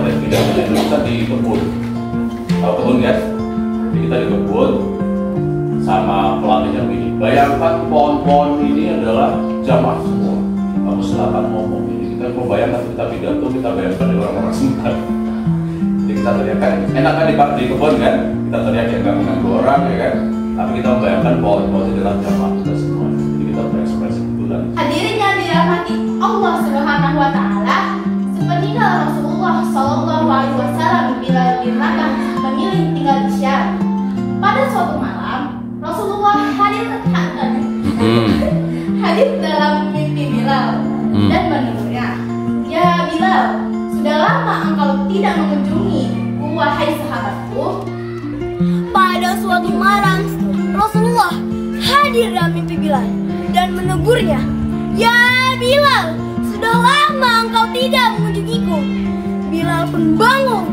oleh pidato itu kita di kebun. Tahu kebun kan? Jadi kita di kebun sama pelatihnya begini. Bayangkan pohon-pohon ini adalah jamaah semua. Kamu silakan ngomong ini. Kita membayangkan kita pidato, kita bayangkan dari orang-orang sebentar. Jadi kita teriakkan, enak kan di kebun kan? Kita teriak ya nggak mengganggu orang ya kan? Tapi kita membayangkan pohon-pohon itu adalah jamaah kita semua. Jadi kita berekspresi itulah. Hadirin yang dirahmati Allah Subhanahu wa Ta'ala, sepeninggal Rasulullah Shallallahu Alaihi Wasallam bila bin Rabah memilih tinggal di Syam. Pada suatu malam, Rasulullah hadir dalam mimpi Bilal dan menegurnya, "Ya Bilal, sudah lama engkau tidak mengunjungi wahai sahabatku." Pada suatu malam, Rasulullah hadir dalam mimpi Bilal dan menegurnya, "Ya Bilal, sudah lama engkau tidak mengunjungiku." Bilal pun bangun.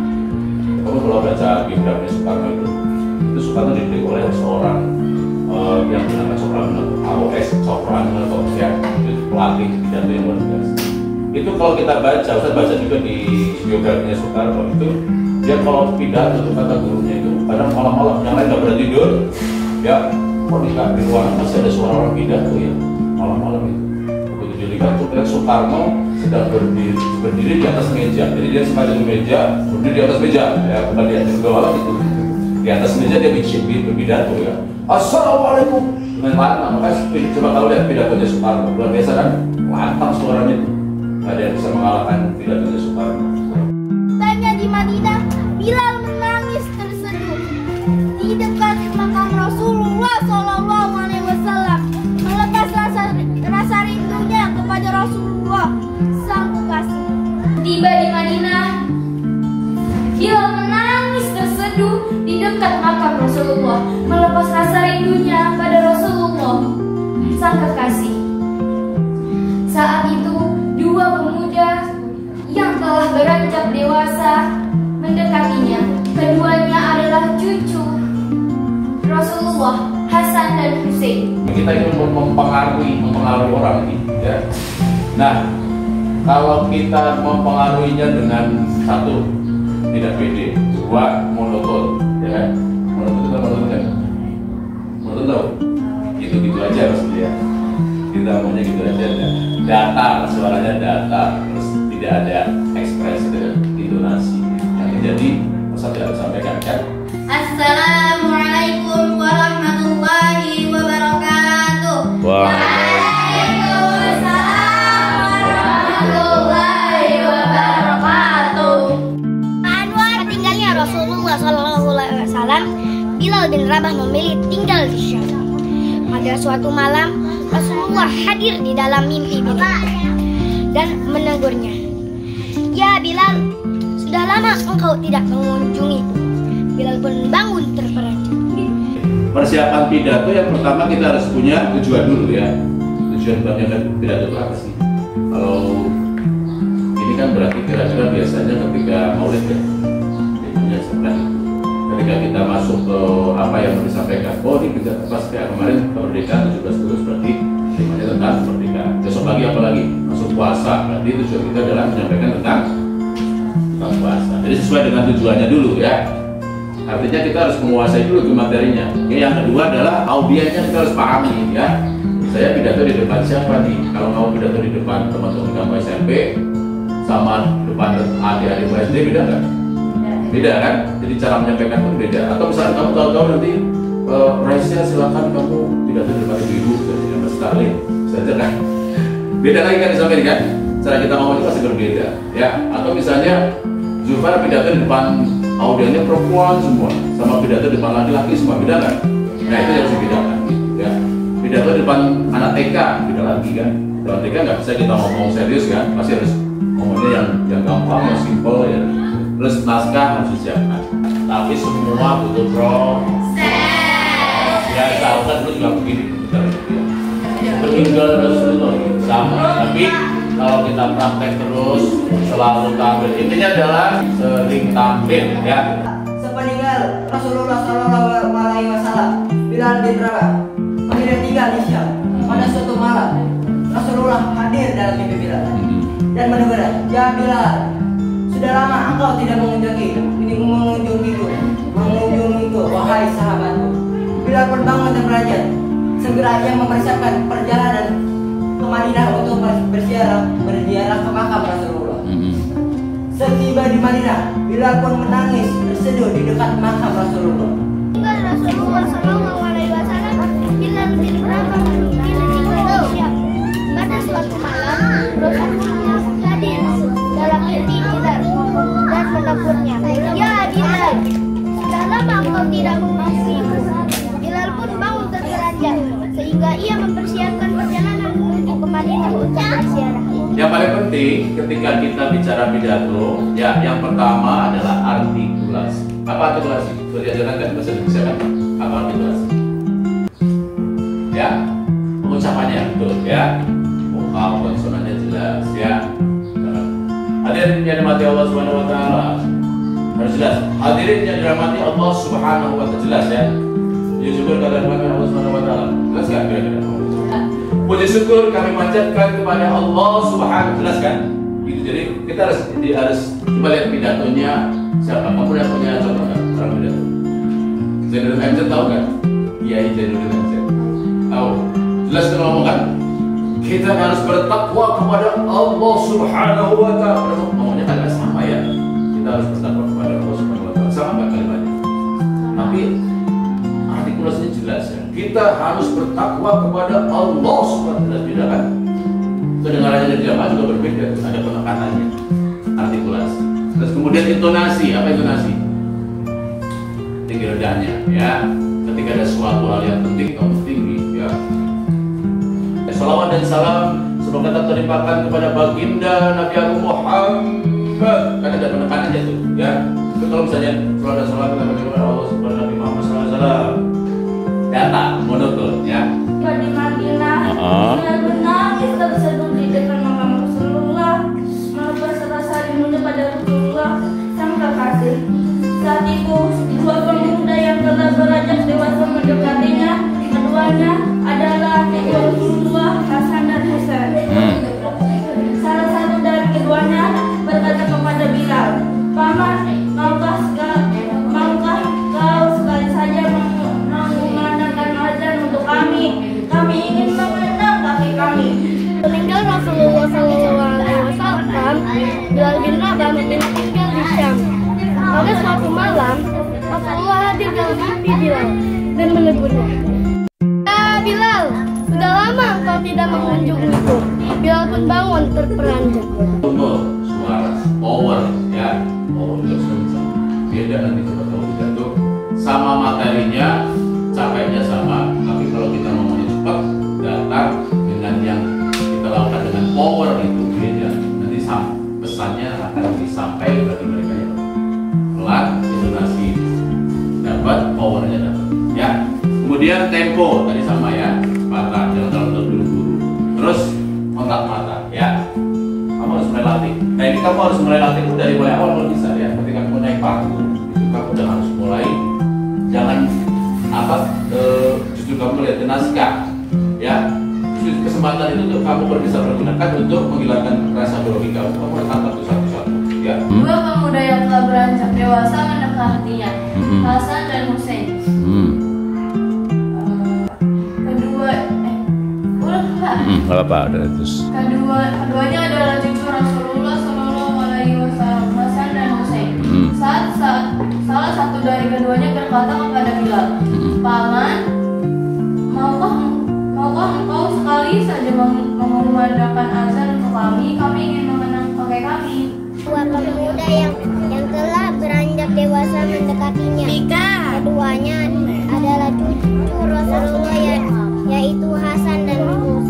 Kamu kalau baca biografi Soekarno itu Soekarno dididik oleh seorang yang bernama Soekarno, AOS Soekarno atau ya, itu pelatih pidato yang luar biasa. Itu kalau kita baca, saya baca juga di biografinya Soekarno itu, dia kalau pidato itu kata gurunya itu kadang malam-malam yang lain nggak pernah tidur, ya kok di ruangan masih ada suara orang pidato ya malam-malam itu. Begitu dilihat tuh Soekarno sedang berdiri di atas meja, jadi dia sengaja di meja, berdiri di atas meja, ya bukan di atas bawah gitu. Di atas meja dia berpidato ya. Assalamualaikum. Dengan lantang, makanya coba kalau lihat pidatonya Soekarno, luar biasa kan, lantang suaranya itu. Nggak ada yang bisa mengalahkan pidatonya Soekarno. Tanya di Madinah, Bilal menangis terseduh di dekat makam Rasulullah Shallallahu Alaihi Wasallam, melepas rasa rindunya kepada Rasulullah sang kekasih. Tiba di Madinah, Bilal menangis terseduh di dekat makam Rasulullah, melepas rasa rindunya pada Rasulullah sang kekasih. Saat itu dua pemuda yang telah beranjak dewasa mendekatinya. Keduanya adalah cucu Rasulullah, Hasan dan Hussein. Kita ingin mempengaruhi orang ini ya. Nah, kalau kita mempengaruhinya dengan satu, tidak pede, dua, monoton ya kan? Monoton tahu? Gitu aja maksudnya ya. Kita maunya gitu aja ya. Datar, suaranya datar, terus tidak ada ekspresi dengan intonasi. Yang terjadi, masa tidak disampaikan kan? Assalamualaikum warahmatullahi wabarakatuh. Waalaikumsalam warahmatullahi wabarakatuh. Anwar tinggalnya Rasulullah Shallallahu Alaihi Wasallam, Bilal bin Rabah memilih tinggal di Syam. Pada suatu malam, Rasulullah hadir di dalam mimpi Bilal dan menegurnya, "Ya Bilal, sudah lama engkau tidak mengunjungiku." Bilal pun bangun terperanjat. Persiapan pidato yang pertama kita harus punya tujuan dulu ya. Tujuan banyak pidato itu apa sih? Kalau ini kan berarti kira-kira biasanya ketika maulid ya, punya sebenarnya. Ketika kita masuk ke apa yang mau disampaikan, oh ini pidato pas kayak kemarin kemerdekaan 17 Agustus berarti temanya tentang kemerdekaan. Besok lagi apa lagi? Masuk puasa, berarti tujuan kita adalah menyampaikan tentang puasa. Jadi sesuai dengan tujuannya dulu ya. Artinya kita harus menguasai dulu materinya. Yang kedua adalah audiensnya kita harus pahami ya. Saya pidato di depan siapa nih? Kalau mau pidato di depan teman-teman kamu SMP sama depan adik-adik SD beda nggak? Beda kan? Jadi cara menyampaikan pun beda. Atau misalnya kamu tahu-tahu nanti Raisya silakan kamu pidato di depan ibu jadi Mas Stalin, saja kan? Beda lagi kan disampaikan kan? Cara kita ngomong itu pasti berbeda ya. Atau misalnya Zulfar pidato di depan audiensnya perempuan semua, sama pidato di depan laki-laki semua, beda kan? Nah itu yang harus dibedakan ya. Pidato di depan anak TK beda lagi kan. Dalam TK nggak bisa kita ngomong serius kan, pasti harus ngomongnya yang gampang, yang simple ya. Terus naskah harus disiapkan. Tapi semua butuh proses. Ya tahu kan dulu juga begini, meninggal terus itu sama. Tapi kalau kita praktek terus selalu tampil, intinya adalah sering tampil ya. Sepeninggal Rasulullah Shallallahu Alaihi Wasallam, Bilal bin Rabah akhirnya tinggal di Syam. Pada suatu malam, Rasulullah hadir dalam mimpi Bilal dan menegur, "Ya Bilal, sudah sudah lama engkau tidak mengunjungiku, wahai sahabatku. Bila pun bangun dan belajar, segera ia mempersiapkan perjalanan ke Madinah untuk berziarah ke makam Rasulullah. Setiba di Madinah, Bilal pun menangis berseduh di dekat makam Rasulullah. Rasulullah Shallallahu Alaihi Wasallam Bilal bin Rabah tinggal di Syam. Pada suatu malam, Rasulullah hadir dalam mimpi Bilal dan menegurnya. Ya Bilal, sudah lama engkau tidak mengunjungiku. Bilal pun bangun terperanjat sehingga ia mempersiapkan perjalanan menuju ke Madinah untuk berziarah. Yang paling penting ketika kita bicara pidato, ya yang pertama adalah artikulasi. Apa artikulasi? Sudah diajarkan kan bahasa Indonesia kan? Apa artikulasi? Ya, pengucapannya betul ya. Vokal konsonannya jelas ya. Hadirin yang dirahmati Allah Subhanahu Wa Taala harus jelas. Hadirin yang dirahmati Allah Subhanahu Wa Taala jelas ya. Puji syukur kepada Allah Subhanahu Wa Taala. Jelas kan kira-kira? Puji syukur kami panjatkan kepada Allah Subhanahu. Jelas kan? Gitu. Jadi kita harus coba lihat pidatonya siapa. Kamu udah punya contoh nggak orang pidato? Zainuddin MZ tahu kan? Kiai Zainuddin MZ tahu. Jelas kan ngomong kan? Kita harus bertakwa kepada Allah Subhanahu Wa Taala. Ngomongnya kan sama ya. Kita harus bertakwa kepada Allah Subhanahu Wa Taala. Sama nggak kalimatnya? Tapi artikulasinya jelas ya. Kita harus bertakwa kepada Allah Subhanahu Wa Taala. Beda kan? Kedengarannya dari jamaah juga berbeda. Ada penekanannya. Artikulasi. Terus kemudian intonasi. Apa intonasi? Tinggi rendahnya ya. Ketika ada suatu hal yang penting atau tinggi ya. Salawat dan salam semoga tetap terlimpahkan kepada baginda Nabi Agung Muhammad. Kan ada penekanannya tuh ya. Itu kalau misalnya salawat dan salam kepada Allah kepada Nabi Muhammad SAW. Data monoton ya. Di Madinah, benar-benar kita berseduh di depan makam Rasulullah, merasa rindunya pada Rasulullah sang kekasih. Saat itu dua pemuda yang telah beranjak dewasa mendekatinya. Keduanya adalah adik Rasulullah, Hasan dan Husain. Salah satu dari keduanya berkata kepada Bilal, "Paman, maukah kau sekali saja mengumandangkan azan untuk kami? Kami ingin mengenang kaki kami." Meninggal Rasulullah SAW, Bilal bin Rabah memilih tinggal di Syam. Pada suatu malam, Rasulullah hadir dalam mimpi Bilal dan menegurnya. Ya Bilal, sudah lama engkau tidak mengunjungiku. Bilal pun bangun terperanjat. Suara, power ya. Oh, beda nanti kalau pidato sama materinya, capeknya sama. Tapi kalau kita ngomongnya cepat, datang dengan yang kita lakukan dengan power itu beda. Nanti pesannya akan disampaikan bagi mereka yang pelan, intonasi dapat, powernya dapat. Ya. Kemudian tempo tadi sama ya, mata jangan terlalu terburu-buru. Terus kontak mata ya. Kamu harus mulai latih. Nah ini kamu harus mulai latih dari mulai awal kalau bisa ya. Ketika kamu naik panggung, itu kamu udah harus mulai. Jangan justru kamu lihat naskah ya. Justru kesempatan itu kamu bisa pergunakan untuk menghilangkan rasa grogi kamu. Kamu harus tangkap satu-satu ya. Dua pemuda yang telah beranjak dewasa mendekatinya, Hasan dan Husain. Apa terus? Keduanya adalah cucu Rasulullah Shallallahu Alaihi Wasallam, Hasan dan Husain. Salah satu dari keduanya berkata kepada Bilal, "Paman, maukah engkau sekali saja mengumandangkan azan untuk kami? Kami ingin mengenang kakek kami." Dua pemuda yang telah beranjak dewasa mendekatinya. Keduanya adalah cucu Rasulullah yaitu Hasan dan Husain.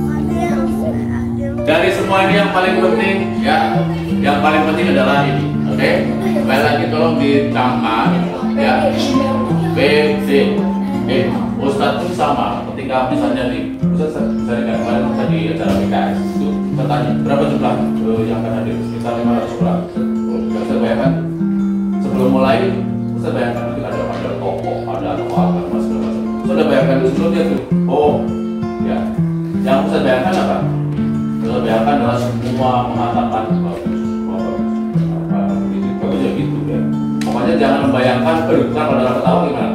Dari semua ini yang paling penting ya, yang paling penting adalah ini, oke? Sekali lagi tolong dicatat ya. B, D, E. Ustadz pun sama. Ketika misalnya di Ustadz misalnya kemarin tadi acara PKS itu bertanya berapa jumlah yang akan hadir? Sekitar 500 orang. Ustadz bayangkan sebelum mulai, Ustadz bayangkan mungkin ada tokoh, ada apa segala macam. Ustadz bayangkan itu sebelumnya tuh. Oh, ya. Yang Ustadz bayangkan apa? Bayangkan adalah semua mengatakan bagus, itu kita jangan membayangkan kenapa pada ketawa gimana.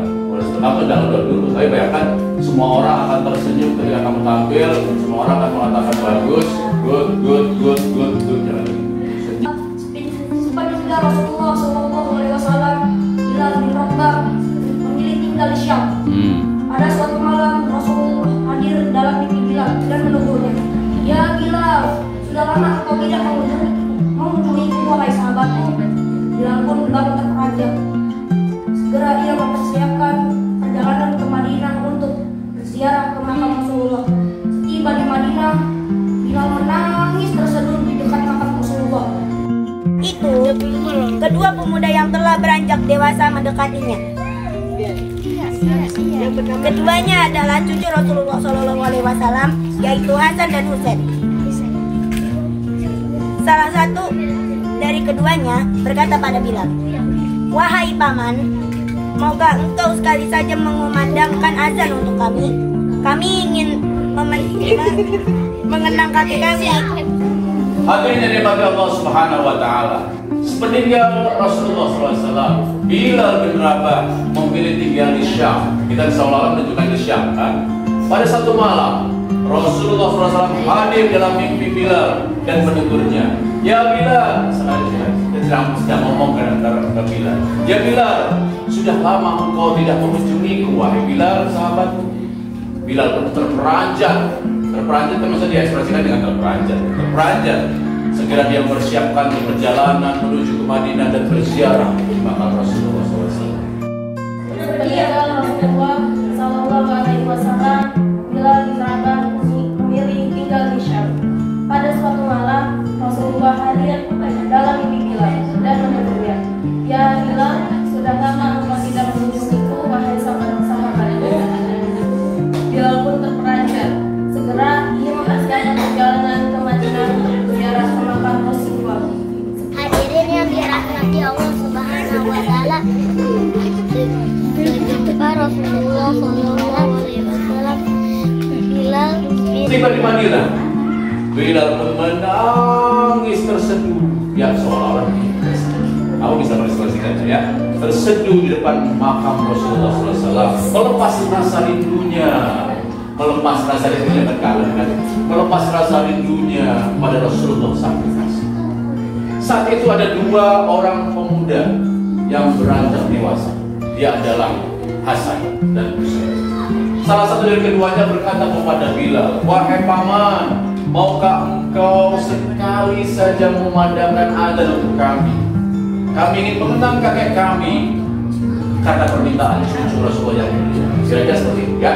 Kamu jangan dulu, tapi bayangkan semua orang akan tersenyum ketika kamu tampil, semua orang akan mengatakan bagus, good, jangan Seperti juga Rasulullah SAW Bilal bin Rabah memilih tinggal di Syam. Pada suatu malam Rasulullah hadir dalam mimpi Bilal dan menegurnya, "Ya Bilal, sudah lama engkau tidak mengunjungiku wahai sahabatku." Bilal pun bangun terperanjat. Segera ia mempersiapkan perjalanan ke Madinah untuk berziarah ke makam Rasulullah. Setiba di Madinah, Bilal menangis terseduh di dekat makam Rasulullah. Itu kedua pemuda yang telah beranjak dewasa mendekatinya. Keduanya adalah cucu Rasulullah SAW, yaitu Hasan dan Husain. Salah satu dari keduanya berkata pada Bilal, "Wahai paman, maukah engkau sekali saja mengumandangkan azan untuk kami? Kami ingin mengenang kakek kami." Hadirin yang dimuliakan Allah Subhanahu wa taala. Sepeninggal Rasulullah SAW, Bilal bin Rabah memilih tinggal di Syam. Kita seolah-olah menunjukkan di Syam kan? Pada satu malam, Rasulullah SAW hadir dalam mimpi Bilal dan menegurnya, "Ya Bilal," sedang ngomong ke Bilal, "Ya Bilal, sudah lama engkau tidak mengunjungiku, wahai Bilal sahabatku." Bilal pun terperanjat termasuk diekspresikan dengan terperanjat. Segera dia mempersiapkan perjalanan menuju ke Madinah dan berziarah di makam Rasulullah SAW. Rasulullah Sallallahu Alaihi Wasallam Bilal bin Rabah memilih tinggal di Syam. Pada suatu malam Rasulullah hadir dalam mimpi Bilal dan menegurnya, "Ya Bilal, sudah lama engkau tidak mengunjungiku wahai sahabatku." Bilal pun terperanjat. Segera ia mempersiapkan perjalanan ke Madinah untuk berziarah ke makam Rasulullah. Hadirin yang dirahmati Allah Subhanahu wa taala. Rasulullah SAW Bilal Tiba di Madinah, Bilal pun menangis terseduh. Ya seolah-olah aku bisa mengekspresikannya ya, terseduh di depan makam Rasulullah SAW, melepas rasa rindunya melepas rasa rindunya pada Rasulullah SAW. Saat itu ada dua orang pemuda yang beranjak dewasa. Dia adalah Hasan dan Husain. Salah satu dari keduanya berkata kepada Bilal, "Wahai paman, maukah engkau sekali saja memandangkan azan untuk kami? Kami ingin mengenang kakek kami." Kata permintaan cucu Rasulullah yang mulia. Kira-kira seperti itu ya.